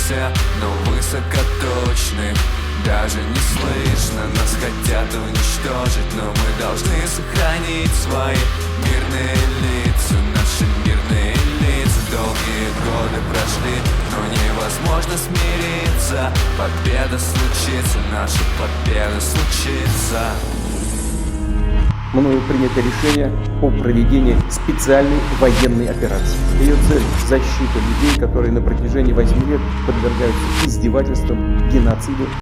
движемся, но высокоточны. Даже не слышно, нас хотят уничтожить, но мы должны сохранить свои мирные лица. Наши мирные лица. Долгие годы прошли, но невозможно смириться. Победа случится, наша победа случится. Мною принято решение о проведении специальной военной операции. Ее цель – защита людей, которые на протяжении 8 лет подвергаются издевательствам, геноциду.